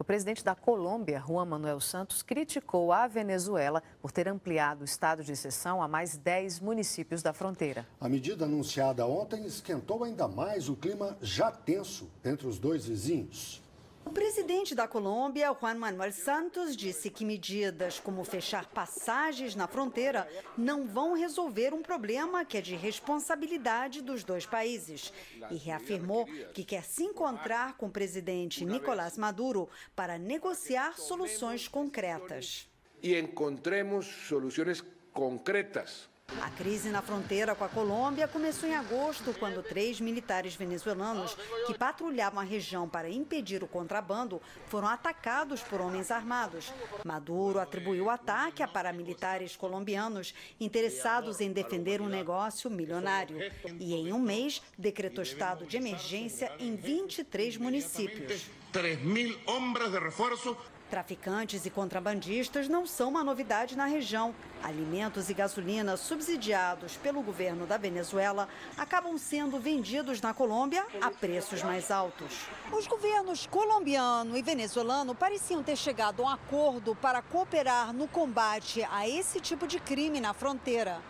O presidente da Colômbia, Juan Manuel Santos, criticou a Venezuela por ter ampliado o estado de exceção a mais 10 municípios da fronteira. A medida anunciada ontem esquentou ainda mais o clima já tenso entre os dois vizinhos. O presidente da Colômbia, Juan Manuel Santos, disse que medidas como fechar passagens na fronteira não vão resolver um problema que é de responsabilidade dos dois países. E reafirmou que quer se encontrar com o presidente Nicolás Maduro para negociar soluções concretas. E encontremos soluções concretas. A crise na fronteira com a Colômbia começou em agosto, quando 3 militares venezuelanos que patrulhavam a região para impedir o contrabando foram atacados por homens armados. Maduro atribuiu o ataque a paramilitares colombianos interessados em defender um negócio milionário. E em um mês, decretou estado de emergência em 23 municípios. 3.000 hombres de reforço. Traficantes e contrabandistas não são uma novidade na região. Alimentos e gasolina subsidiados pelo governo da Venezuela acabam sendo vendidos na Colômbia a preços mais altos. Os governos colombiano e venezuelano pareciam ter chegado a um acordo para cooperar no combate a esse tipo de crime na fronteira.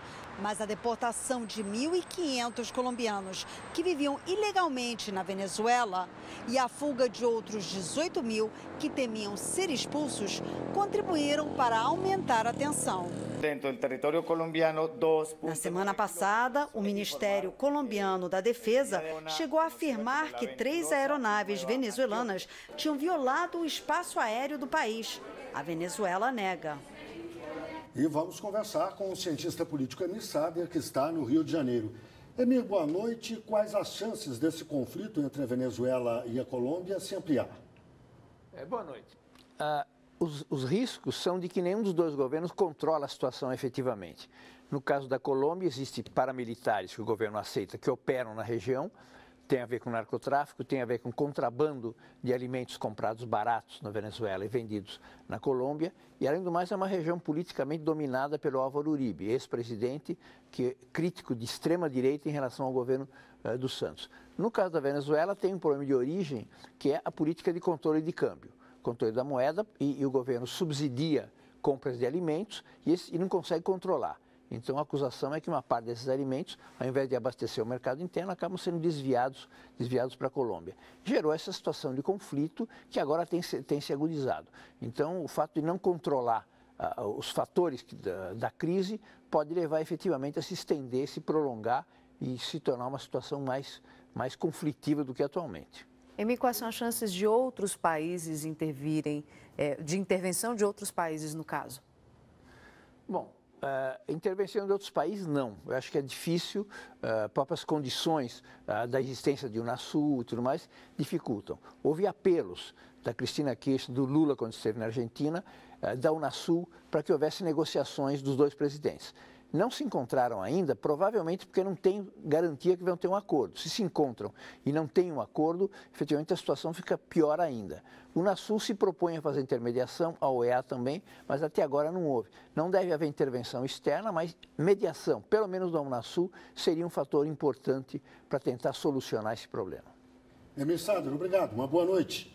Mas a deportação de 1.500 colombianos que viviam ilegalmente na Venezuela e a fuga de outros 18 mil que temiam ser expulsos contribuíram para aumentar a tensão. Dentro do território colombiano, Na semana passada, o Ministério Colombiano da Defesa chegou a afirmar que 3 aeronaves venezuelanas tinham violado o espaço aéreo do país. A Venezuela nega. E vamos conversar com o cientista político Emir Sader, que está no Rio de Janeiro. Emir, boa noite. Quais as chances desse conflito entre a Venezuela e a Colômbia se ampliar? Boa noite. Os riscos são de que nenhum dos dois governos controla a situação efetivamente. No caso da Colômbia, existem paramilitares que o governo aceita que operam na região. Tem a ver com narcotráfico, tem a ver com contrabando de alimentos comprados baratos na Venezuela e vendidos na Colômbia. E, além do mais, é uma região politicamente dominada pelo Álvaro Uribe, ex-presidente, que é crítico de extrema-direita em relação ao governo dos Santos. No caso da Venezuela, tem um problema de origem, que é a política de controle de câmbio, controle da moeda, e o governo subsidia compras de alimentos e não consegue controlar. Então, a acusação é que uma parte desses alimentos, ao invés de abastecer o mercado interno, acabam sendo desviados para a Colômbia. Gerou essa situação de conflito que agora tem se agudizado. Então, o fato de não controlar os fatores da crise pode levar efetivamente a se estender, se prolongar e se tornar uma situação mais conflitiva do que atualmente. Emir, quais são as chances de outros países intervirem, de intervenção de outros países no caso? Bom, intervenção de outros países, não. Eu acho que é difícil, próprias condições da existência de Unasul e tudo mais dificultam. Houve apelos da Cristina Kirchner, do Lula, quando esteve na Argentina, da Unasul, para que houvesse negociações dos dois presidentes. Não se encontraram ainda, provavelmente porque não tem garantia que vão ter um acordo. Se encontram e não tem um acordo, efetivamente a situação fica pior ainda. O Unasul se propõe a fazer intermediação, a OEA também, mas até agora não houve. Não deve haver intervenção externa, mas mediação, pelo menos da Unasul, seria um fator importante para tentar solucionar esse problema. Emir Sader, obrigado. Uma boa noite.